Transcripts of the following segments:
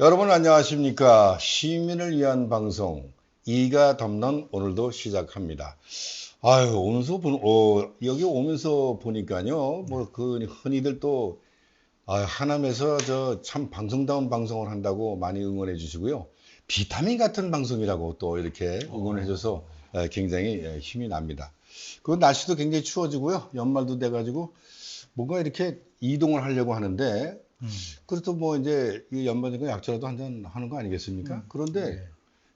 여러분 안녕하십니까? 시민을 위한 방송 이가 덮는 오늘도 시작합니다. 아유 오면서 여기 오면서 보니까요 뭐 그 흔히들 또 하남에서 저 참 방송다운 방송을 한다고 많이 응원해 주시고요. 비타민 같은 방송이라고 또 이렇게 응원해 줘서 굉장히 힘이 납니다. 그 날씨도 굉장히 추워지고요. 연말도 돼가지고 뭔가 이렇게 이동을 하려고 하는데 그래도 뭐 이제 이 연말이니까 약주라도 한잔 하는 거 아니겠습니까? 그런데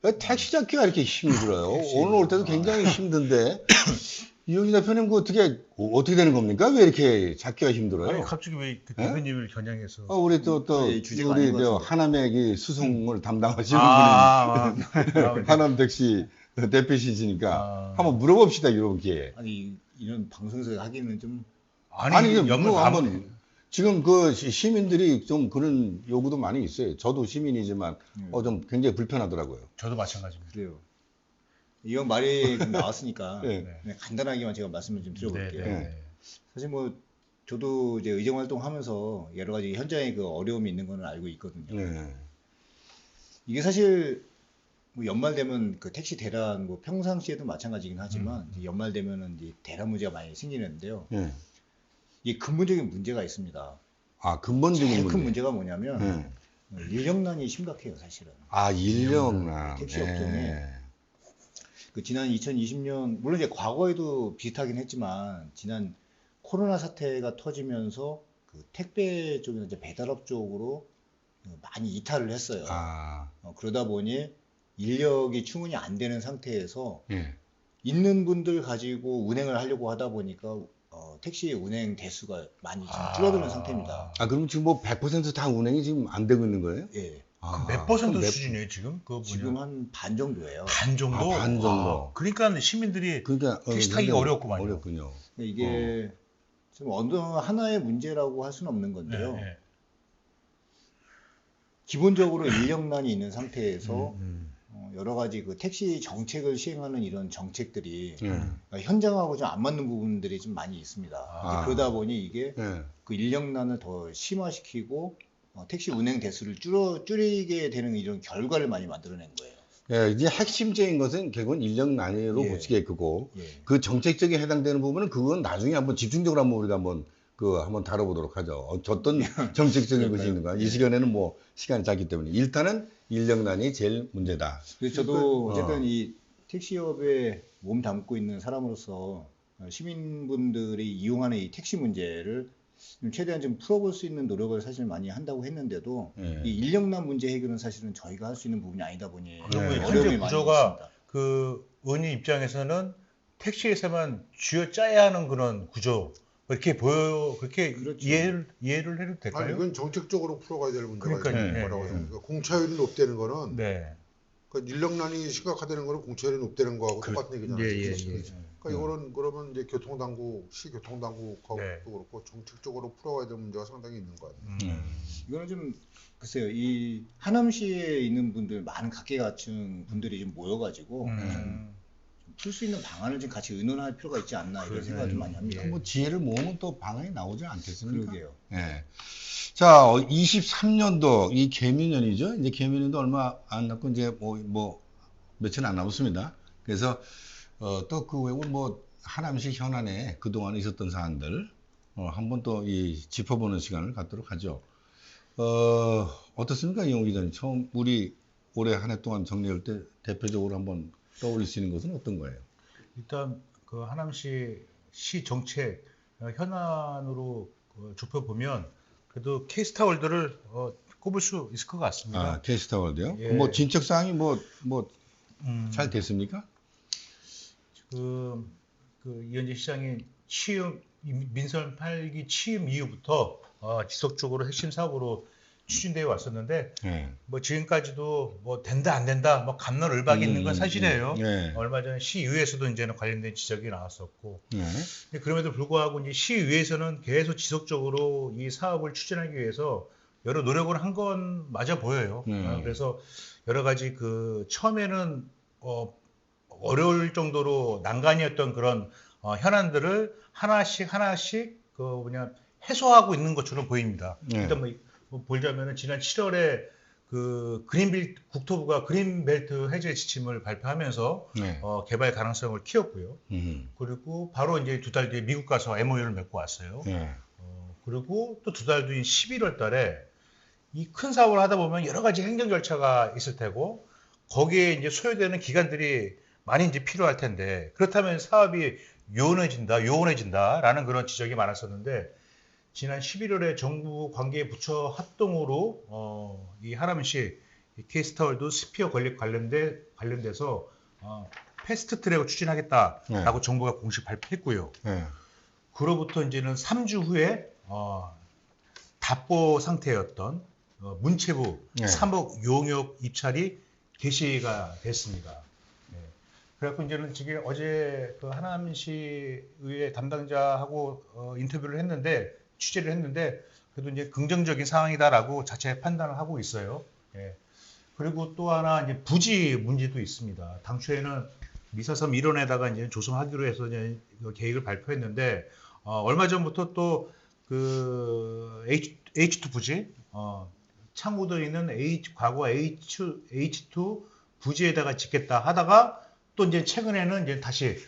왜 택시 잡기가 이렇게 힘이 들어요. 오늘 올 때도 굉장히 힘든데 이용희 대표님 그 어떻게 되는 겁니까? 왜 이렇게 잡기가 아니 힘들어요? 갑자기 왜 그 예? 대표님을 겨냥해서 우리 또 이 주제가 우리 아닌 것 저 같은데. 하남의 그 수송을 담당하시는 아, 분이 하남 택시 대표시니까 아. 한번 물어봅시다 이런 기회에. 아니 이런 방송에서 하기는 좀 아니 이게 연말 뭐 밤 한번 지금 그 시민들이 좀 그런 요구도 많이 있어요. 저도 시민이지만 좀 굉장히 불편하더라고요. 저도 마찬가지입니다. 그래요. 이런 말이 좀 나왔으니까 네. 그냥 간단하게만 제가 말씀을 좀 드려볼게요. 네. 사실 뭐 저도 이제 의정 활동하면서 여러 가지 현장에 그 어려움이 있는 거는 알고 있거든요. 네. 이게 사실 뭐 연말 되면 그 택시 대란 뭐 평상시에도 마찬가지긴 하지만 이제 연말 되면은 이제 대란 문제가 많이 생기는데요. 네. 이게 근본적인 문제가 있습니다. 근본적인 제일 문제. 큰 문제가 뭐냐면 네. 인력난이 심각해요, 사실은. 인력난. 택시 업종에 그 지난 2020년 물론 이제 과거에도 비슷하긴 했지만 지난 코로나 사태가 터지면서 그 택배 쪽이나 이제 배달업 쪽으로 많이 이탈을 했어요. 그러다 보니 인력이 충분히 안 되는 상태에서 예. 있는 분들 가지고 운행을 하려고 하다 보니까 택시 운행 대수가 많이 지금 줄어드는 상태입니다. 그럼 지금 뭐 100%다 운행이 지금 안 되고 있는 거예요? 예. 몇 퍼센트 그럼 수준이에요 지금? 그 지금 한 반 정도예요. 반 정도? 반 정도. 그러니까 시민들이 그러니까 택시 타기가 어렵구만요. 어렵군요. 이게 좀 어느 하나의 문제라고 할 수는 없는 건데요. 네. 기본적으로 인력난이 있는 상태에서 여러 가지 그 택시 정책을 시행하는 이런 정책들이 현장하고 좀 안 맞는 부분들이 좀 많이 있습니다. 그러다 보니 이게 그 인력난을 더 심화시키고 택시 운행 대수를 줄이게 되는 이런 결과를 많이 만들어낸 거예요. 예, 이제 핵심적인 것은 결국은 인력난으로 예. 보시겠고 예. 그 정책적인 해당되는 부분은 그건 나중에 한번 집중적으로 우리가 한번 다뤄보도록 하죠. 어떤 정책적인 것이 있는가. 이 시간에는 뭐 시간이 짧기 때문에 일단은 인력난이 제일 문제다. 그래서 저도 어쨌든 이 택시업에 몸 담고 있는 사람으로서 시민분들이 이용하는 이 택시 문제를 좀 최대한 좀 풀어볼 수 있는 노력을 사실 많이 한다고 했는데도 이 인력난 문제 해결은 사실은 저희가 할 수 있는 부분이 아니다 보니 그리고 어려움이 현재 많이 구조가 있습니다. 그 의원님 입장에서는 택시에서만 쥐어짜야 하는 그런 구조 그렇게 그렇게 그렇죠. 이해를 해도 될까요? 아니 이건 정책적으로 풀어가야 될 문제가 그러니까요. 있는 예, 거라고 예. 생각해요. 공차율이 높다는 거는 네. 그러니까 인력난이 심각하다는 거는 공차율이 높다는 거하고 똑같은 얘기잖아요. 예. 그러니까 이거는 그러면 이제 교통당국, 시교통당국하고 네. 그렇고 정책적으로 풀어가야 될 문제가 상당히 있는 거 같아요. 이거는 좀 글쎄요, 이 하남시에 있는 분들 많은 각계각층 분들이 좀 모여가지고 풀 수 있는 방안을 좀 같이 의논할 필요가 있지 않나 이런 생각을 좀 많이 합니다. 뭐 지혜를 모으면 또 방안이 나오지 않겠습니까? 그러게요. 예. 자, 23년도 이 개묘년이죠. 이제 개묘년도 얼마 안 남고 이제 뭐 며칠 안 남았습니다. 그래서 또 그 외에 뭐 하남시 현안에 그동안 있었던 사안들 한번 또 이 짚어보는 시간을 갖도록 하죠. 어떻습니까, 이용 기자님? 처음 우리 올해 한 해 동안 정리할 때 대표적으로 한번 떠올릴 수 있는 것은 어떤 거예요? 일단 그 하남시 시 정책 현안으로 좁혀보면 그래도 K스타월드를 꼽을 수 있을 것 같습니다. K스타월드요? 예. 뭐 진척 사항이 잘 됐습니까? 그 이현재 시장이 민선 8기 취임 이후부터 지속적으로 핵심 사업으로 추진되어 왔었는데 네. 뭐 지금까지도 뭐 된다 안 된다 뭐 갑론을박이 있는 건 사실이에요. 네. 얼마 전에 시의회에서도 이제는 관련된 지적이 나왔었고 네. 근데 그럼에도 불구하고 이제 시의회에서는 계속 지속적으로 이 사업을 추진하기 위해서 여러 노력을 한 건 맞아 보여요. 그래서 여러 가지 그 처음에는 어려울 정도로 난관이었던 그런 현안들을 하나씩 해소하고 있는 것처럼 보입니다. 네. 일단 뭐 보자면은 지난 7월에 그 국토부가 그린벨트 해제 지침을 발표하면서 네. 개발 가능성을 키웠고요. 그리고 바로 이제 2달 뒤에 미국 가서 MOU를 맺고 왔어요. 네. 그리고 또 2달 뒤인 11월 달에 이 큰 사업을 하다 보면 여러 가지 행정 절차가 있을 테고 거기에 이제 소요되는 기간들이 많이 이제 필요할 텐데 그렇다면 사업이 요원해진다라는 그런 지적이 많았었는데 지난 11월에 정부 관계 부처 합동으로 이 하남시 K스타월드 스피어 건립 관련돼서 패스트 트랙을 추진하겠다라고 네. 정부가 공식 발표했고요. 네. 그로부터 이제는 3주 후에 답보 상태였던 문체부 네. 3억 용역 입찰이 개시가 됐습니다. 네. 그래갖고 이제는 지금 어제 그 하남시의회 담당자하고 인터뷰를 했는데 취재를 했는데 그래도 이제 긍정적인 상황이다라고 자체 판단을 하고 있어요. 예. 그리고 또 하나 이제 부지 문제도 있습니다. 당초에는 미사섬 1원에다가 이제 조성하기로 해서 이제 계획을 발표했는데 얼마 전부터 또 그 H2 부지 창구도에 있는 과거 H2 부지에다가 짓겠다 하다가 또 이제 최근에는 이제 다시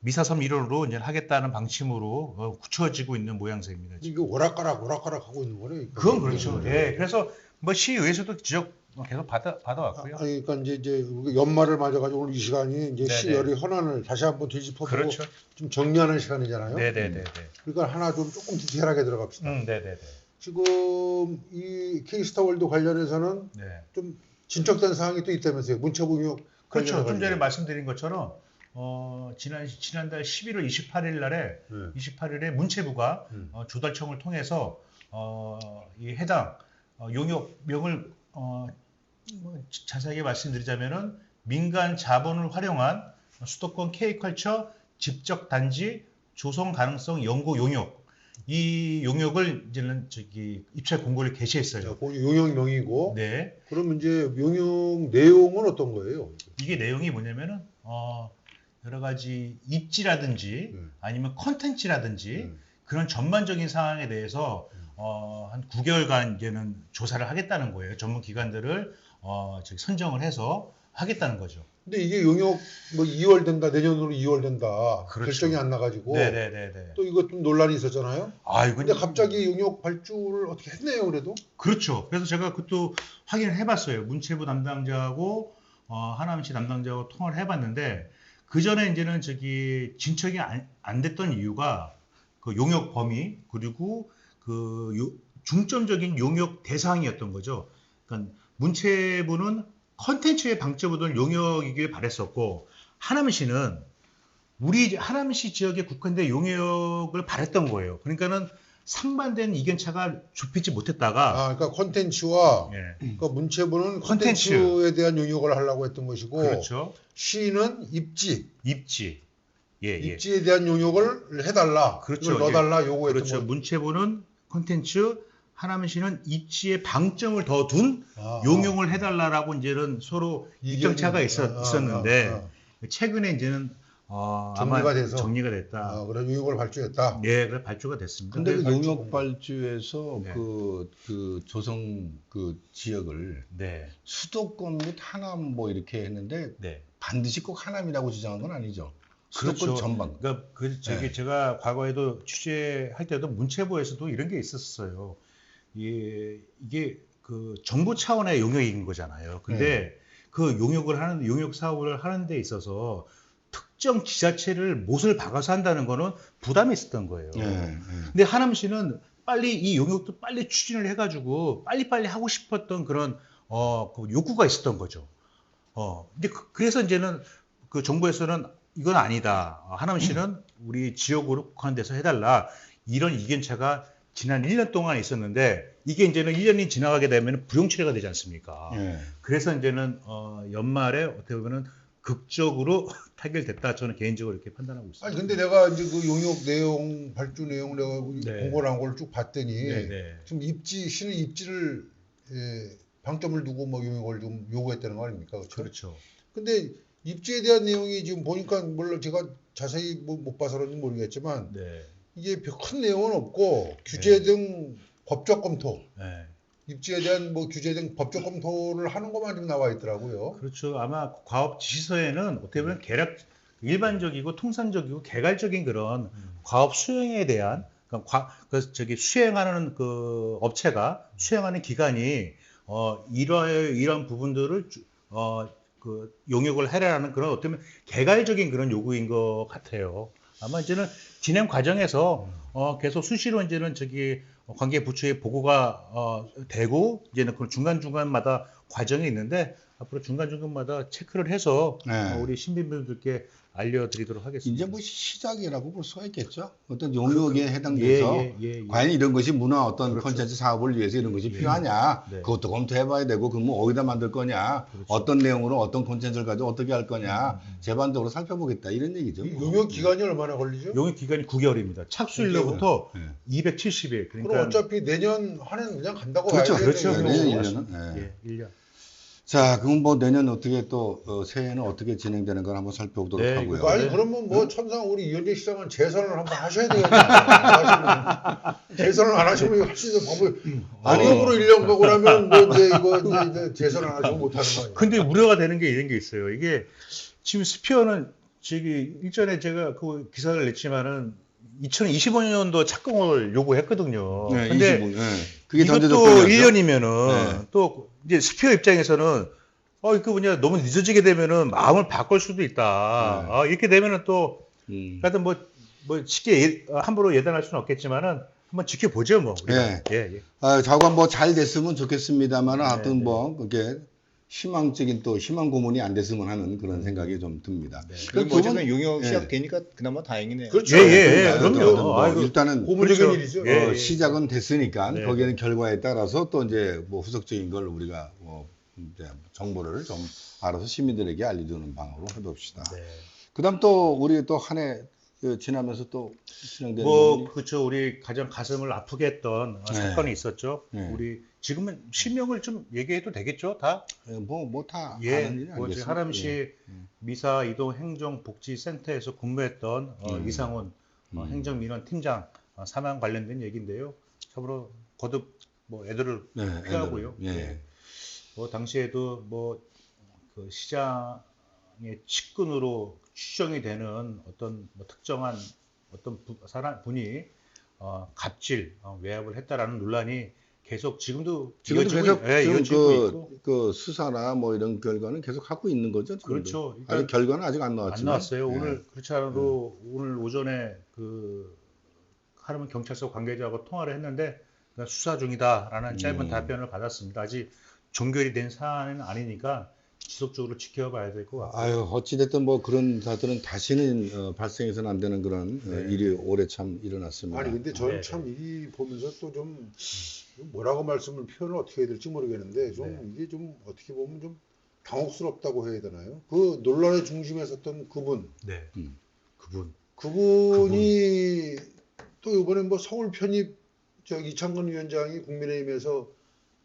미사섬 1원으로 이제 하겠다는 방침으로 굳혀지고 있는 모양새입니다. 이게 오락가락 하고 있는 거네. 그건 그렇죠. 예. 그래서 뭐 시의회에서도 지적 계속 받아왔고요. 그러니까 이제 연말을 맞아가지고 오늘 이 시간이 이제 네네. 시열의 현안을 다시 한번 뒤집어보고 그렇죠. 좀 정리하는 시간이잖아요. 네네네. 그러니까 하나 조금 디테일하게 들어갑시다. 네네네. 지금 이 K스타월드 관련해서는 네. 좀 진척된 사항이 또 있다면서요. 문체부 의혹 그렇죠. 좀 전에 관련해가지고. 말씀드린 것처럼 지난달 11월 28일에 문체부가 조달청을 통해서 이 해당 용역명을 자세하게 말씀드리자면은 민간 자본을 활용한 수도권 K컬처 집적 단지 조성 가능성 연구 용역 이 용역을 이제는 입찰 공고를 개시했어요. 용역명이고. 네. 그럼 이제 용역 내용은 어떤 거예요? 이게 내용이 뭐냐면은 여러 가지 입지라든지 아니면 컨텐츠라든지 그런 전반적인 상황에 대해서 한 9개월간 이제는 조사를 하겠다는 거예요. 전문 기관들을 선정을 해서 하겠다는 거죠. 근데 이게 용역 뭐 2월 된다, 내년으로 2월 된다. 그렇죠. 결정이 안 나가지고. 네네네네. 또 이것 좀 논란이 있었잖아요. 이건 근데 갑자기 용역 발주를 어떻게 했네요, 그래도. 그렇죠. 그래서 제가 그것도 확인을 해봤어요. 문체부 담당자하고 하남시 담당자하고 통화를 해봤는데 그 전에 이제는 진척이 안 됐던 이유가 그 용역 범위 그리고 중점적인 용역 대상이었던 거죠. 그러니까 문체부는 컨텐츠의 방점을 둔 용역이길 바랬었고 하남시는 우리 하남시 지역에 국한된 용역을 바랬던 거예요. 그러니까는 상반된 이견차가 좁히지 못했다가 그러니까 콘텐츠와 예. 그러니까 문체부는 콘텐츠. 콘텐츠에 대한 용역을 하려고 했던 것이고 그렇죠. 시는 입지. 예. 입지에 대한 용역을 해달라. 그렇죠. 이걸 넣어달라 요구했던 그렇죠. 거. 문체부는 콘텐츠, 하남시는 입지에 방점을 더 둔 용역을 해달라라고 이제는 서로 입장차가 있었는데 최근에 이제는 아마 정리가 됐다. 그래 용역을 발주했다. 네, 그래 발주가 됐습니다. 근데 그 발주 용역 발주에서 네. 그 조성 그 지역을 네, 수도권 및 하남 뭐 이렇게 했는데 네. 반드시 꼭 하남이라고 지정한 건 아니죠. 수도권 전방. 그러니까 네. 제가 과거에도 취재할 때도 문체부에서도 이런 게 있었어요. 이게 그 정부 차원의 용역인 거잖아요. 근데 그 용역 사업을 하는 데 있어서 특정 지자체를 못을 박아서 한다는 거는 부담이 있었던 거예요. 근데 하남시는 빨리 이 용역도 빨리 추진을 해가지고 빨리빨리 하고 싶었던 그런 그 욕구가 있었던 거죠. 근데 그래서 이제는 그 정부에서는 이건 아니다. 하남시는 우리 지역으로 국한돼서 해달라. 이런 이견차가 지난 1년 동안 있었는데 이게 이제는 1년이 지나가게 되면 불용치레가 되지 않습니까? 그래서 이제는 연말에 어떻게 보면은 극적으로 타결됐다. 저는 개인적으로 이렇게 판단하고 있습니다. 아니 근데 내가 이제 그 용역 내용 발주 내용 내가 공고를 한 걸 쭉 봤더니 지금 시는 입지를 방점을 두고 뭐 용역을 좀 요구했다는 거 아닙니까? 그렇죠. 근데 입지에 대한 내용이 지금 보니까 물론 제가 자세히 못 봐서는 모르겠지만 이게 큰 내용은 없고 규제 등 법적 검토 입지에 대한 뭐 규제에 대한 법적 검토를 하는 것만 좀 나와 있더라고요. 그렇죠. 아마 과업 지시서에는 어떻게 보면 일반적이고 통상적이고 개괄적인 그런 과업 수행에 대한 저기 수행하는 그 업체가 수행하는 기관이 이러한 부분들을 그 용역을 해라라는 그런 어떻게 보면 개괄적인 그런 요구인 것 같아요. 아마 이제는 진행 과정에서 계속 수시로 이제는 저기 관계 부처에 보고가 되고 이제는 그 중간중간마다 과정이 있는데 앞으로 중간중간마다 체크를 해서 네. 우리 시민분들께 알려드리도록 하겠습니다. 이제 뭐 시작이라고 볼 수가 있겠죠. 어떤 용역에 해당돼서 예. 과연 이런 것이 문화 어떤 그렇죠. 콘텐츠 사업을 위해서 이런 것이 필요하냐. 네. 그것도 검토해봐야 되고 그러면 어디다 만들 거냐. 그렇죠. 어떤 내용으로 어떤 콘텐츠를 가지고 어떻게 할 거냐. 제반적으로 살펴보겠다 이런 얘기죠. 이 용역 기간이 얼마나 걸리죠? 용역 기간이 9개월입니다. 착수일로부터 네. 270일. 그럼 그러니까 어차피 내년 한 해는 그냥 간다고 그렇죠. 봐야 그렇죠. 되겠네요. 내년 그렇죠. 1년은. 예. 1년. 자, 그럼 뭐 내년 어떻게 또 새해는 어떻게 진행되는 걸 한번 살펴보도록 네, 하고요. 아니 네. 그러면 뭐 천상 우리 이현재 시장은 재선을 한번 하셔야 되겠네요. 재선을 안 하시면 할 수 있는 방법이 아니업으로 1년 가고 나면 뭐 이제 이거 이제 재선을 안 하시면 못 하는 거 아니에요. 근데 우려가 되는 게 이런 게 있어요. 이게 지금 스피어는 저기 일전에 제가 그 기사를 냈지만은 2025년도 착공을 요구했거든요. 네, 근데 25, 네. 그게 이것도 전제적 조건이었죠? 1년이면은 네. 또 이제 스피어 입장에서는 그 뭐냐 너무 늦어지게 되면은 마음을 바꿀 수도 있다. 이렇게 되면은 또 하여튼 뭐 쉽게 함부로 예단할 수는 없겠지만은 한번 지켜보죠 뭐. 우리가. 예. 예. 자관 뭐 잘 됐으면 좋겠습니다만 하여튼 네. 뭐 그게 희망적인 또 희망 고문이 안 됐으면 하는 그런 생각이 좀 듭니다. 그럼 두 분- 어쨌든 용역 예. 시작되니까 그나마 다행이네요. 그렇죠. 그럼요. 뭐 아이고, 일단은 고무적인 그렇죠. 일이죠. 예. 시작은 됐으니까 네. 거기에는 결과에 따라서 또 이제 뭐 후속적인 걸 우리가 이제 정보를 좀 알아서 시민들에게 알려주는 방법으로 해봅시다. 네. 그다음 또 우리 또 한 해 지나면서 또 진행되는 뭐 부분이 그렇죠. 우리 가장 가슴을 아프게 했던 네. 사건이 있었죠. 네. 우리 지금은 실명을 좀 얘기해도 되겠죠, 다? 뭐 다 예, 아는 일이 뭐 아니겠습니까? 하남시 예. 미사 이동 행정복지센터에서 근무했던 이상훈 행정민원 팀장 사망 관련된 얘기인데요. 참으로 거듭 뭐 애들을 네, 피하고요. 예. 예. 뭐 당시에도 뭐 그 시장의 측근으로 추정이 되는 어떤 뭐 특정한 어떤 분이 갑질, 외압을 했다라는 논란이 계속 지금도 지금도 이어지고, 계속 예, 지금 이어지고 있고. 그 수사나 뭐 이런 결과는 계속 하고 있는 거죠. 지금도. 그렇죠. 일단 아직 결과는 아직 안 나왔지만 안 나왔어요. 예. 오늘 그렇지 않아도 오늘 오전에 그 하남 경찰서 관계자하고 통화를 했는데 그냥 수사 중이다라는 짧은 답변을 받았습니다. 아직 종결이 된 사안은 아니니까 지속적으로 지켜봐야 될 것 같아요. 아유 어찌됐든 뭐 그런 사들은 다시는 발생해서는 안 되는 그런 일이 올해 참 일어났습니다. 아니 근데 저는 네. 참 이 보면서 또 좀 뭐라고 말씀을 표현을 어떻게 해야 될지 모르겠는데 좀 네. 이게 좀 어떻게 보면 좀 당혹스럽다고 해야 되나요? 그 논란의 중심에 섰던 그분, 네. 그분이 또 이번에 뭐 서울 편입 이창건 위원장이 국민의힘에서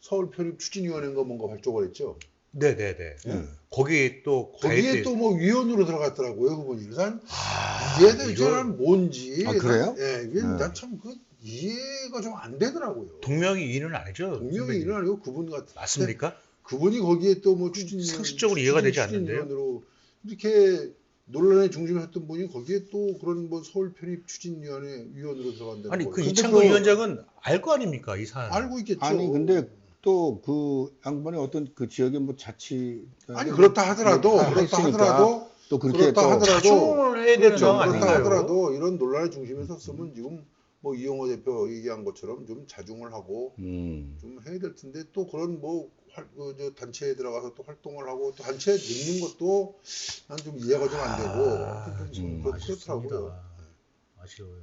서울 편입 추진위원회인가 뭔가 발족을 했죠. 네네네. 거기 또 거기에 또 뭐 위원으로 들어갔더라고요 그분이. 그래서 이게 대체는 뭔지. 아, 그래요? 예, 이게 난 참 그 이해가 좀 안 되더라고요. 동명이인은 아니죠. 분명히 선배님. 이는 아니고 그분 같은. 맞습니까? 그분이 거기에 또 뭐 추진 상식적으로 이해가 되지 않는데요. 추진위원으로 이렇게 논란의 중심에 섰던 분이 거기에 또 그런 뭐 서울 편입 추진위원회 위원으로 들어간다는 아니 거예요. 그 근데 이창건 그 위원장은 알 거 아닙니까 이 사안? 알고 있겠죠. 아니 근데 또 그 양반이 어떤 그 지역의 뭐 자치 아니 그렇다 하더라도 또 그렇게 그렇다 또 하더라도 자중을 해야 되는 그렇죠. 상황 그렇다 아닌가요? 하더라도 이런 논란의 중심에 섰으면 지금 뭐 이용호 대표 얘기한 것처럼 좀 자중을 하고 좀 해야 될 텐데 또 그런 뭐 저 단체에 들어가서 또 활동을 하고 또 단체에 넣는 것도 난 좀 이해가 좀 안 되고 좀 그렇더라고요. 아쉬워요.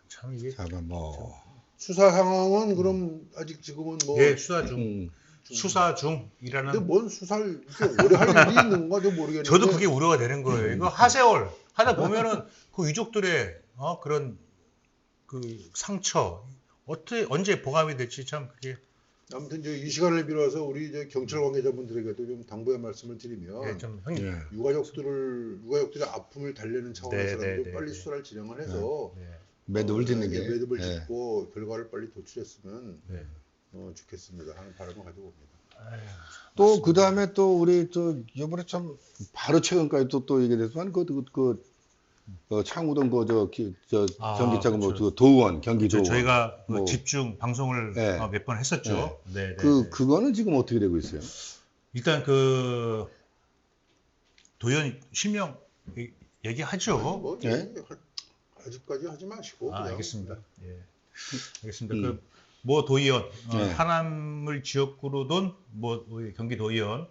참 이게 잠깐 뭐 수사 상황은 그럼 아직 지금은 뭐 예 수사 중 수사 중이라는. 근데 뭔 수사를 이렇게 오래 할 일이 있는 건가도 모르겠는데 저도 그게 우려가 되는 거예요. 이거 하세월 하다 보면은 그 유족들의 그런 그 상처 어떻게 언제 보강이 될지 참 그게 아무튼 이제 이 시간을 빌어서 우리 이제 경찰 관계자분들에게도 좀 당부의 말씀을 드리면 예, 좀 형님. 유가족들의 아픔을 달래는 차원에서라도 네, 네, 빨리 네. 수사를 진행을 해서 네. 매듭을 짓는 게 매듭을 예. 짓고 결과를 빨리 도출했으면 네. 좋겠습니다 하는 바람을 가지고 옵니다. 또 그 다음에 또 우리 또 이번에 참 바로 최근까지 또 얘기 됐지만 창우동 전기차가 그렇죠. 도의원 경기도의원 저희가 그 뭐, 집중 방송을 네. 몇 번 했었죠. 네. 그거는 지금 어떻게 되고 있어요? 일단 그 도의원 실명 얘기하죠. 뭐 네? 아직까지 하지 마시고 그냥. 알겠습니다. 예. 알겠습니다. 모 도의원 네. 하남을 지역구로 둔 우리 경기도의원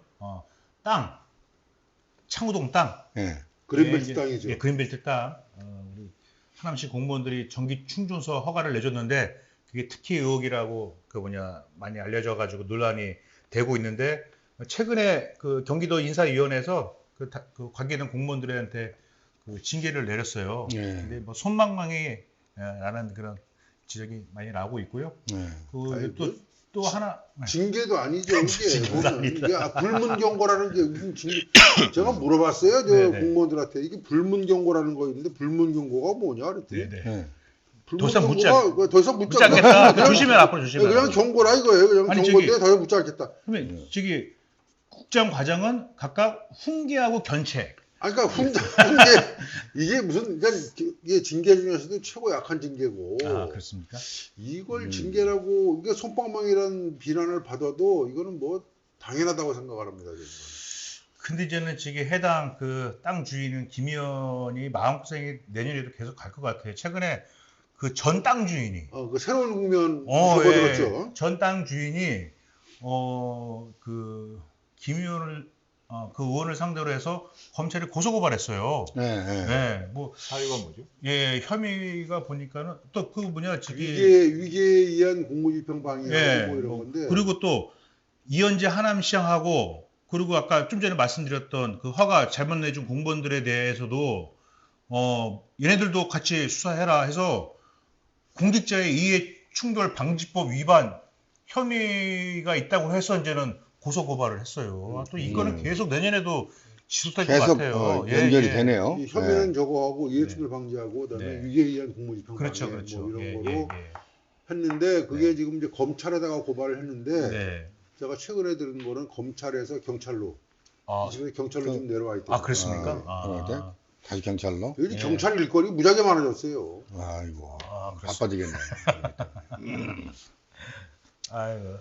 땅 창우동 땅 예. 그린벨트 이제, 땅이죠. 예, 그린벨트 땅 우리 하남시 공무원들이 전기 충전소 허가를 내줬는데 그게 특혜 의혹이라고 많이 알려져 가지고 논란이 되고 있는데 최근에 그 경기도 인사위원회에서 그 관계된 공무원들한테 그 징계를 내렸어요. 예. 근데 뭐 손방망이 라는 그런 지적이 많이 나오고 있고요. 예. 아니, 또 하나 징계도 아니죠. 이게 징계도 아니다. 이게 불문 경고라는 게 무슨 징계? 제가 물어봤어요. 저 네네. 공무원들한테 이게 불문 경고라는 거 있는데 불문 경고가 뭐냐 그랬더니 네네. 예. 불문 더 이상 묻지 경고가 더 이상 묻지 묻지 않겠다. 그냥- 조심해 앞으로 조심해. 그냥 경고라 이거예요. 그냥 아니, 경고인데 저기- 더 이상 묻지 않겠다. 그러면 저기 국장 과장은 각각 훈계하고 견책. 아니, 그러니까 훈계 이게 무슨 그러니까 이게 징계 중에서도 최고 약한 징계고 그렇습니까? 이걸 징계라고 이게 손방망이라는 비난을 받아도 이거는 뭐 당연하다고 생각을 합니다. 저는. 근데 이제는 지금 해당 그 땅 주인은 김 의원이 마음고생이 내년에도 계속 갈 것 같아요. 최근에 그 전 땅 주인이 그 새로운 국면 접어들었죠. 전 땅 주인이 김 의원을 그 의원을 상대로 해서 검찰이 고소고발했어요. 예. 네, 뭐 사유가 뭐죠? 혐의가 보니까는 또 그 위계에 의한 공무집행 방해하고 뭐 이런 건데. 그리고 또 이현재 하남시장하고 그리고 아까 좀 전에 말씀드렸던 그 허가 잘못 내준 공무원들에 대해서도 얘네들도 같이 수사해라 해서 공직자의 이해 충돌 방지법 위반 혐의가 있다고 해서 이제는 고소 고발을 했어요. 또 이거는 계속 내년에도 지속될 것 계속 같아요. 연결이 되네요. 이 혐의는 저거하고 이해충돌 방지하고 그다음에 네. 위계에 의한 공무집행 그렇죠, 방해 그렇죠. 뭐 이런 예, 거로 예, 했는데 그게 지금 이제 검찰에다가 고발을 했는데 네. 제가 최근에 들은 거는 검찰에서 경찰로 아, 지금 경찰로 좀 내려와 있대요. 그렇습니까? 그런데 다시 경찰로? 요즘 예. 경찰 일거리 무지하게 많아졌어요. 아이고 그렇습니다. 바빠지겠네. 아유,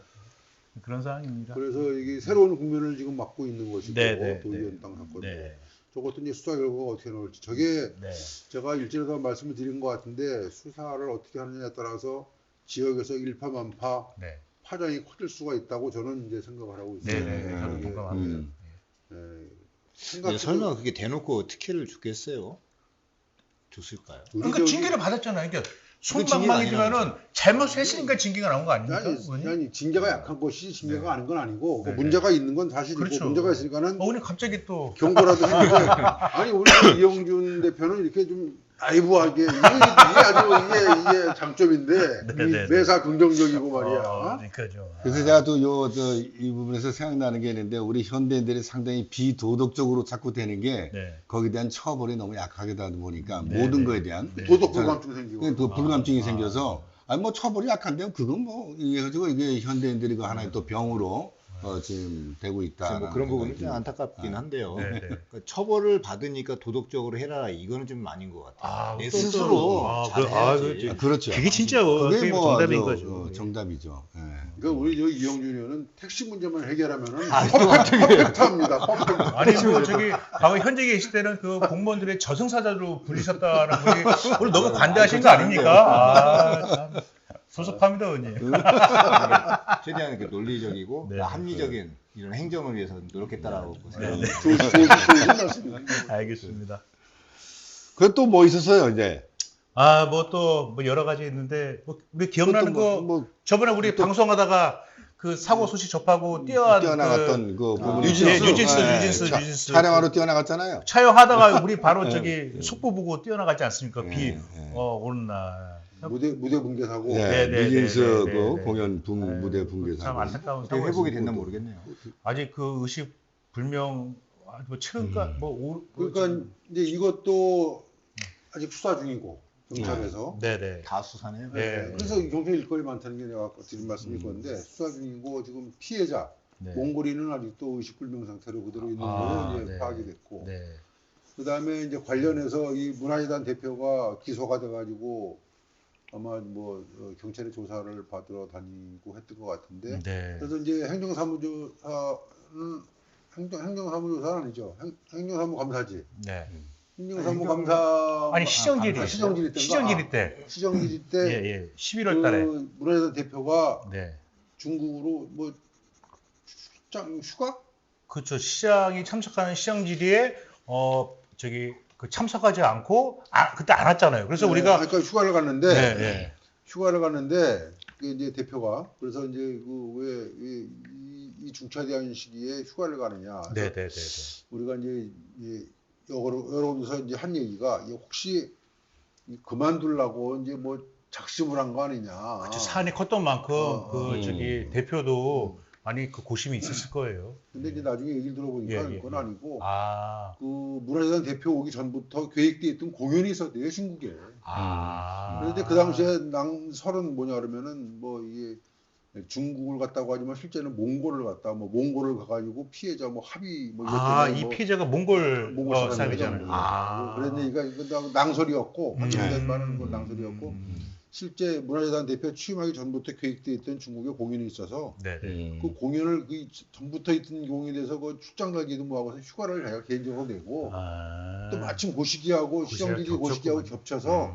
그런 상황입니다. 그래서 이게 새로운 국면을 지금 맞고 있는 것이고 네, 도의원 땅 사건도 네. 저것도 이제 수사 결과가 어떻게 나올지 저게 네. 제가 일전에도 말씀을 드린 것 같은데 수사를 어떻게 하느냐에 따라서 지역에서 일파만파 네. 파장이 커질 수가 있다고 저는 이제 생각을 하고 있어요. 네네. 저도 동감합니다. 근데 설마 그게 대놓고 특혜를 주겠어요? 줬을까요? 그러니까 징계를 받았잖아요. 그러니까 징계가 손방망이지만은 아니라고 잘못했으니까 징계가 나온 거 아닙니까? 아니 징계가 약한 것이 징계가 아닌 건 아니고 그 네, 문제가 있는 건 사실이고 그렇죠. 문제가 있으니까는 오늘 갑자기 또 경고라도 했는데 아니 우리 이영준 대표는 이렇게 좀 나이브하게 이게 아주 이게 장점인데 네네네. 매사 긍정적이고 말이야. 그러니까죠. 그래서 제가 또 이 부분에서 생각나는 게 있는데 우리 현대인들이 상당히 비도덕적으로 자꾸 되는 게 네. 거기에 대한 처벌이 너무 약하다 보니까 네, 모든 네. 거에 대한 도덕 불감증 생기고. 그 불감증이 생겨서 아니 뭐 처벌이 약한데 그건 뭐 이게 가지고 이게 현대인들이 그 하나의 또 병으로 지금 되고 있다. 뭐 그런 부분이 좀 안타깝긴 한데요. 네, 네. 그러니까 처벌을 받으니까 도덕적으로 해라 이거는 좀 아닌 것 같아요. 내 또- 스스로 잘해야지. 그렇죠. 그게 진짜 그게 뭐 정답인 아주, 거죠. 정답이죠. 예. 그러니까 우리 저 이영준 의원은 택시 문제만 해결하면은 퍼펙트합니다. 퍼펙트. 아니 뭐 저기 과거 현재 계실 때는 그 공무원들의 저승사자로 불리셨다는 분이 오늘 너무 관대하신 거 아닙니까? 참 섭섭합니다, 의원님. 최대한 그 논리적이고 네. 합리적인 이런 행정을 위해서 노력했다라고 보세요. 좋은 말씀입니다. 알겠습니다. 그 또 뭐 있었어요 이제? 뭐 또 여러 가지 있는데 우리 기억나는 거 뭐 저번에 우리 방송하다가 그 사고 소식 접하고 뛰어나갔던 그 부분 뉴진스 촬영하러 뛰어나갔잖아요. 촬영하다가 우리 바로 저기 속보 보고 뛰어나갔지 않습니까? 비 오는 날. 무대 붕괴 사고. 네, 네, 뉴진스 네, 그 네, 네. 공연 무대 붕괴 참 사고. 안타까운 어떻게 상황. 회복이 됐나 모르겠네요. 아직 그 의식 불명 뭐 최근까 그러니까 이제 이것도 아직 수사 중이고 경찰에서. 네네. 다 수사네요. 네. 그래서 경찰 일거리 많다는 게 내가 아까 드린 말씀이 있건데 수사 중이고 지금 피해자 네. 몽골인은 아직도 의식불명 상태로 그대로 있는 아, 걸로 이제 네. 파악이 됐고 네. 그다음에 이제 관련해서 이 문화재단 대표가 기소가 돼가지고 아마 뭐 경찰의 조사를 받으러 다니고 했던 것 같은데 네. 그래서 이제 행정사무조사는 아니죠. 행정사무감사지. 네. 행정사무감사 아니 시정질이 시정질이 시정질이 때. 시정질이 때 예, 예. 11월 달에. 그 문화재단 대표가 네. 중국으로 뭐 휴가? 그렇죠. 시장이 참석하는 시정질의에 저기 그 참석하지 않고 그때 안 왔잖아요. 그래서 우리가 그러니까 휴가를 갔는데 네, 네. 휴가를 갔는데 그 이제 대표가 그래서 이제 그 왜 이 중차대한 시기에 휴가를 가느냐. 네, 네, 네, 네. 우리가 이제 여러 군데서 이제 한 얘기가 혹시 그만두려고 이제 뭐 작심을 한 거 아니냐. 그렇죠. 사안이 컸던 만큼 저기 대표도 많이 그 고심이 있었을 거예요. 근데 이제 나중에 얘기를 들어보니까 예, 예, 그건 예. 아니고 아. 그 문화재단 대표 오기 전부터 계획돼 있던 공연이 있었대요 중국에. 아. 그런데 그 당시에 설은 뭐냐 그러면은 뭐 이게 중국을 갔다고 하지만 실제는 몽골을 갔다 뭐 몽골을 가가지고 피해자 뭐 합의 뭐 이것 이 뭐 피해자가 몽골 사람이잖아요. 사람이잖아요. 아. 그런 얘기가 이거 낭설이었고 확정된 바는 건 낭설이었고 실제 문화재단 대표 취임하기 전부터 계획돼 있던 중국에 공연이 있어서 네, 네. 그 공연을 그 전부터 있던 공연에 대해서 그 출장 가기도 뭐하고서 휴가를 자기가 개인적으로 내고 또 마침 그 시기하고 시정질이 그 시기하고 겹쳐서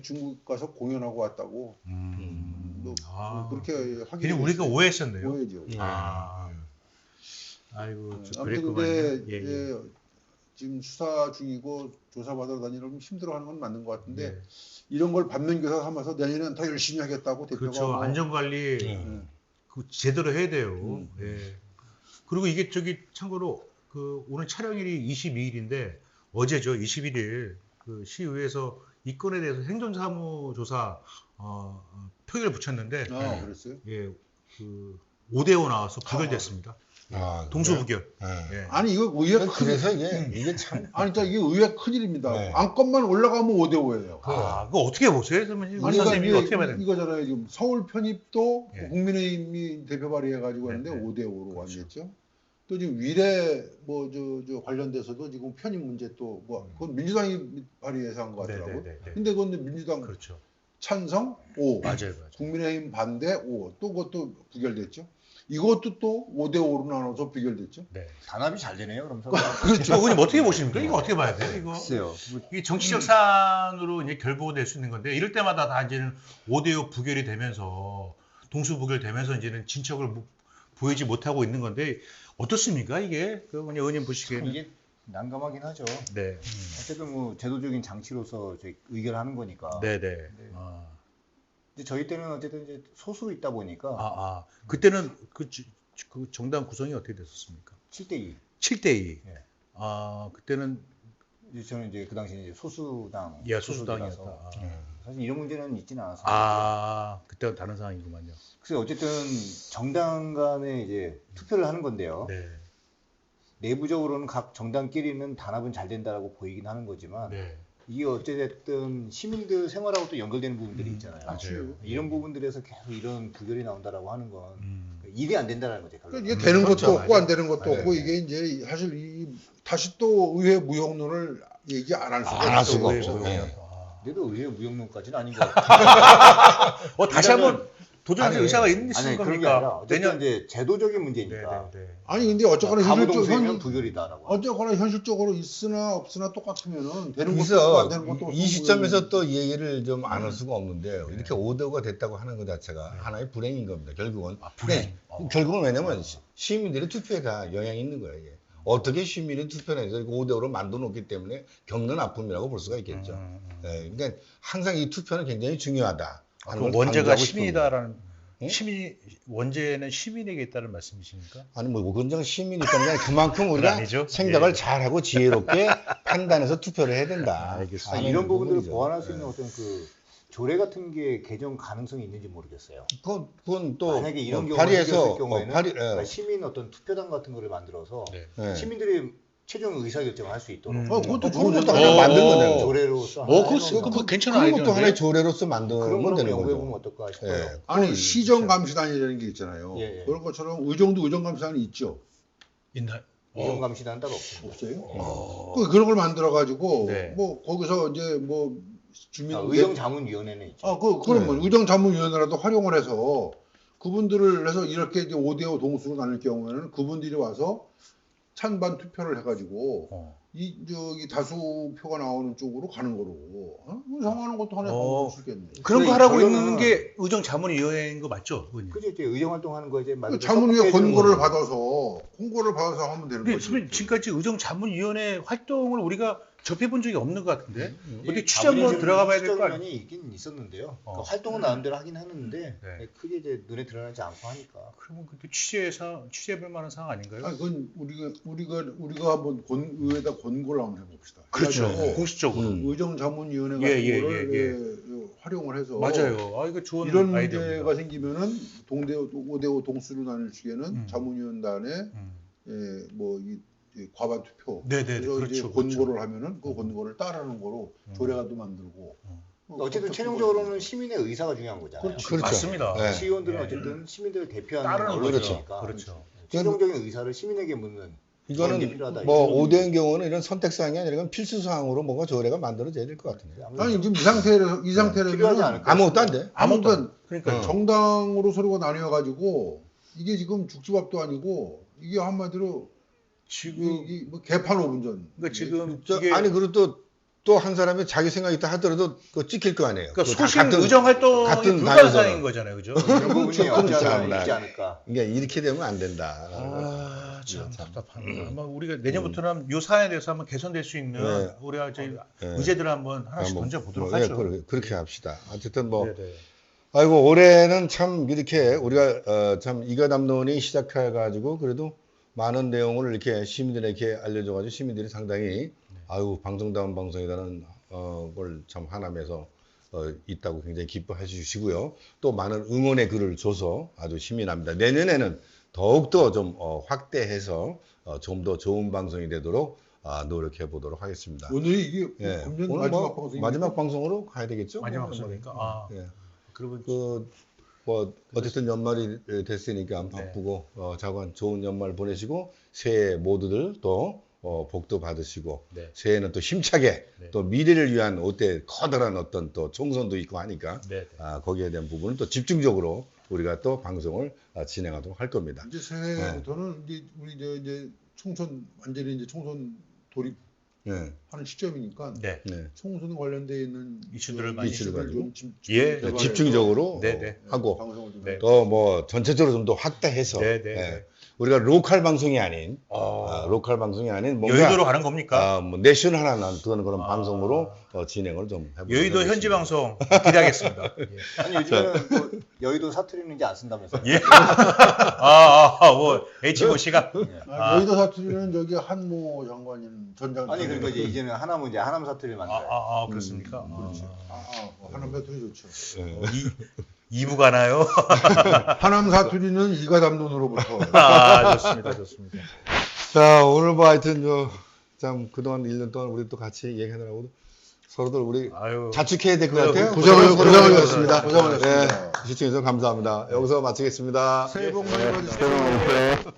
중국 가서 공연하고 왔다고 뭐 그렇게 하기 그냥 우리가 오해했었네요. 오해죠. 아이고 아무튼 그랬구만요. 근데 예, 예. 지금 수사 중이고 조사받으러 다니려면 힘들어하는 건 맞는 것 같은데 네. 이런 걸 반면교사 삼아서 내년엔 더 열심히 하겠다고 대표가 그렇죠. 뭐 안전관리 그 제대로 해야 돼요. 예. 그리고 이게 저기 참고로 그 오늘 촬영일이 22일인데 어제죠. 21일 그 시의회에서 이 건에 대해서 행정사무조사 표결을 붙였는데 그랬어요? 예, 그 5대5 나와서 부결됐습니다. 동수부결. 예. 아니 이거 의회 그래서 이게 참 아니 진짜 이게 의회 큰일입니다. 네. 안건만 올라가면 5대5예요. 그거 어떻게 보세요? 그러면 아니 선생님이 이게 어떻게 봐야 됩니까? 이거잖아요. 지금 서울 편입도 예. 국민의힘이 대표 발의해가지고 했는데 네, 네. 5대5로 완주했죠. 또 지금 위례 뭐 저 관련돼서도 지금 편입 문제 또 뭐 그건 민주당이 발의해서 한 것 같더라고요. 네, 네, 네. 근데 그건 민주당 그렇죠. 찬성 5, 맞아요. 국민의힘 반대 5, 또 그것도 부결됐죠. 이것도 또 5대5로 나눠서 부결됐죠. 네. 단합이 잘 되네요. 그럼 그렇죠. 의원님 어떻게 보십니까? 이거 어떻게 봐야 돼요? 이거 글쎄요. 이게 정치적 사안으로 이제 결부될 수 있는 건데 이럴 때마다 다 이제는 5대5 부결이 되면서 동수 부결되면서 이제는 진척을 보이지 못하고 있는 건데 어떻습니까? 이게 그 의원님 보시기에는 이게 난감하긴 하죠. 네. 어쨌든 뭐 제도적인 장치로서 저희 의결하는 거니까. 네, 네. 근데 저희 때는 어쨌든 이제 소수로 있다 보니까 그때는 그 정당 구성이 어떻게 됐었습니까? 7대2. 7대2. 예. 그때는 이제 저는 이제 그 당시에 이제 소수당. 예, 소수당이었다. 사실 이런 문제는 있지는 않았어요. 그때는 다른 상황이구만요. 그래서 어쨌든 정당 간에 이제 투표를 하는 건데요. 네. 내부적으로는 각 정당끼리는 단합은 잘 된다라고 보이긴 하는 거지만 네. 이게 어찌됐든 시민들 생활하고 또 연결되는 부분들이 있잖아요. 맞아요. 이런 부분들에서 계속 이런 부결이 나온다라고 하는 건 일이 안 된다는 거죠. 그러니까 이게 되는 것도 그렇죠. 없고 안 되는 것도 맞아요. 없고 이게 이제 사실 다시 또 의회 무용론을 얘기 안 할 수가 안 할 없어요. 수가 의회 없죠. 무용론. 네. 그래도 의회 무용론까지는 아닌 것 같아요. 다시 한번 도전할 의사가 있는 아니 그런 게 겁니까? 아니라 어쨌든 이제 제도적인 문제니까. 아니 근데 어쨌거나 아무도 현실적 없으면 부결이다라고. 어쨌거나 현실적으로 있으나 없으나 똑같으면은 되는 것도 없고 그래서 안 되는 것도 없고 이 시점에서 또 이 얘기를 좀 안 할 수가 없는데 이렇게 5대5가 됐다고 하는 것 자체가 하나의 불행인 겁니다. 결국은. 불행. 결국은 왜냐면 시민들의 투표에 다 영향이 있는 거예요. 이게. 어떻게 시민의 투표를 해서 5대5로 만들어 놓기 때문에 겪는 아픔이라고 볼 수가 있겠죠. 그러니까 항상 이 투표는 굉장히 중요하다. 그 원죄가 시민이다라는 원죄는 시민에게 있다는 말씀이십니까? 아니 뭐 원죄가 시민이 있다는 게 아니라 그만큼 우리가 아니죠? 생각을 잘하고 지혜롭게 판단해서 투표를 해야 된다. 알겠습니다. 이런 부분들을 부분이죠. 보완할 수 있는 어떤 그 조례 같은 게 개정 가능성이 있는지 모르겠어요. 그건 또 만약에 이런 경우가 발의해서 생겼을 경우에는 발의, 그러니까 시민 어떤 투표단 같은 거를 만들어서 네. 시민들이 최종 의사결정을 할 수 있도록. 그것도 그런 좋은 것도 생각이에요. 하나 만들면 되는 거. 조례로서 그거 괜찮은 그런 것도 아이디어인데. 하나의 조례로서 그런 만들면 걸 되는 연구해 보면 거죠. 어떨까 싶어요. 예. 아니 시정감시단이라는 게 있잖아요. 예, 예. 그런 것처럼 의정도 의정감시단이 있죠. 있나? 의정감시단 따로 없습니다. 없어요? 그런 걸 만들어 가지고 네. 뭐 거기서 이제 뭐 주민 의정자문위원회는 있죠. 그럼 뭐 의정자문위원회라도 활용을 해서 그분들을 해서 이렇게 이제 5대5 동수로 나눌 경우에는 그분들이 와서 찬반 투표를 해가지고 저기 다수표가 나오는 쪽으로 가는 거로 정하는 것도 하나의 방법일 수 있겠네. 그런 거 그 하라고 결론은- 있는 게 의정자문위원회인 거 맞죠? 의원님? 그죠, 이제 의정활동하는 거 이제 그 자문위에 권고를 받아서 하면 되는 근데 거지. 선생님 지금까지 의정자문위원회 활동을 우리가 접해본 적이 없는 것 같은데 어디 이 취재 한번 자문위원회는 들어가 봐야 될 거 아니에요? 시정위원이 있긴 있었는데요. 어. 그 활동은 나름대로 하긴 하는데 네. 크게 이제 눈에 드러나지 않고 하니까. 그러면 그때 취재해볼 만한 상황 아닌가요? 아니, 그건 우리가 한번 의회에다 권고를 한번 해봅시다. 그렇죠. 해가지고 공식적으로. 의정자문위원회 같은 예, 거를 활용을 해서 맞아요. 아 이거 좋은 이런 아이디어입니다. 문제가 생기면은 5대5 동수로 나눌 시에는 자문위원단에 뭐이 과반 투표. 네네, 그래서 그렇죠, 이제 그렇죠. 권고를 하면은 그 권고를 따르는 거로 조례가도 만들고. 어쨌든 최종적으로는 시민의 의사가 중요한 거잖아요. 그렇죠. 맞습니다. 네. 시의원들은 예. 어쨌든 시민들을 대표하는 따르는 언론이니까 그렇죠. 최종적인 의사를 시민에게 묻는 그런 게 필요하다. 이거는 뭐 5대인 경우는 이런 선택사항이 아니라 이건 필수사항으로 뭔가 조례가 만들어져야 될 것 같은데. 아니 지금 이 상태라면 필요하지 않을까요? 아무것도 안 돼. 아무튼 그러니까 정당으로 서로가 나뉘어 가지고 이게 지금 죽지밥도 아니고 이게 한마디로 지금 뭐 개판 5분 전. 그러니까 지금 저, 이게 아니 그리고 또 한 사람이 자기 생각이 있다 하더라도 그거 찍힐 거 아니에요. 그러니까 그거 다 소신 같은- 의정 활동이 같은 불가능한 당에서는. 거잖아요, 그죠? 그런 부분이 없지 그렇죠. 않을까 있지 않을까. 그러니까 이렇게 되면 안 된다. 참 답답합니다. 아마 우리가 내년부터는 이 사안에 대해서 한번 개선될 수 있는 네. 우리가 저희 네. 의제들을 한번 하나씩 뭐, 던져보도록 뭐, 예, 하죠. 그렇게 합시다. 어쨌든 뭐 네네. 아이고 올해는 참 이렇게 우리가 참 이가 담론이 시작해가지고 그래도 많은 내용을 이렇게 시민들에게 알려줘가지고 시민들이 상당히 아유 방송다운 방송이라는 걸 참 하남에서 있다고 굉장히 기뻐해 주시고요. 또 많은 응원의 글을 줘서 아주 힘이 납니다. 내년에는 더욱더 좀 확대해서 좀 더 좋은 방송이 되도록 노력해 보도록 하겠습니다. 오늘이 이게 예. 금년 오늘 마지막 방송입니까? 마지막 방송으로 가야 되겠죠? 마지막 방송이니까. 아, 예. 그리고 뭐 어쨌든 연말이 됐으니까 바쁘고 자관 좋은 연말 보내시고 새해 모두들 또 복도 받으시고 네. 새해는 또 힘차게 네. 또 미래를 위한 어때 커다란 어떤 또 총선도 있고 하니까 네. 거기에 대한 부분은 또 집중적으로 우리가 또 방송을 진행하도록 할 겁니다. 이제 새해부터는 이제 우리 이제 총선 완전히 이제 총선 돌입하는 네. 시점이니까 네. 네. 총선 관련돼 있는 이슈들을 그 많이 이슈를 가지고. 좀 예. 개발해서 집중적으로 네. 하고 방송을 좀 네. 또 뭐 전체적으로 좀 더 확대해서 네. 예. 우리가 로컬 방송이 아닌 로컬 방송이 아닌 뭔가 여의도로 가는 겁니까? 뭐 내셔널한 그런 방송으로 진행을 좀 해보도록 여의도 하겠습니다. 현지 방송 기대하겠습니다. 예. 아니 요즘에는 또 여의도 사투리는 이제 안 쓴다면서요? 예. 뭐 HBOC가 여의도 사투리는 저기 한모 장관님 전장 아니 그러니까 이제는 하나면 이제 하남 사투리를 만들어요. 그렇습니까? 하남 사투리 좋죠. 예. 2부 가나요? 하남 사투리는 이가 담론으로부터 좋습니다. 자 오늘 뭐 하여튼 참 그동안 1년 동안 우리 또 같이 얘기하느라고 서로들 우리 아유. 자축해야 될 것 같아요. 고생하셨습니다. 네, 시청해주셔서 감사합니다. 여기서 마치겠습니다. 새해 복 많이 받으십시오.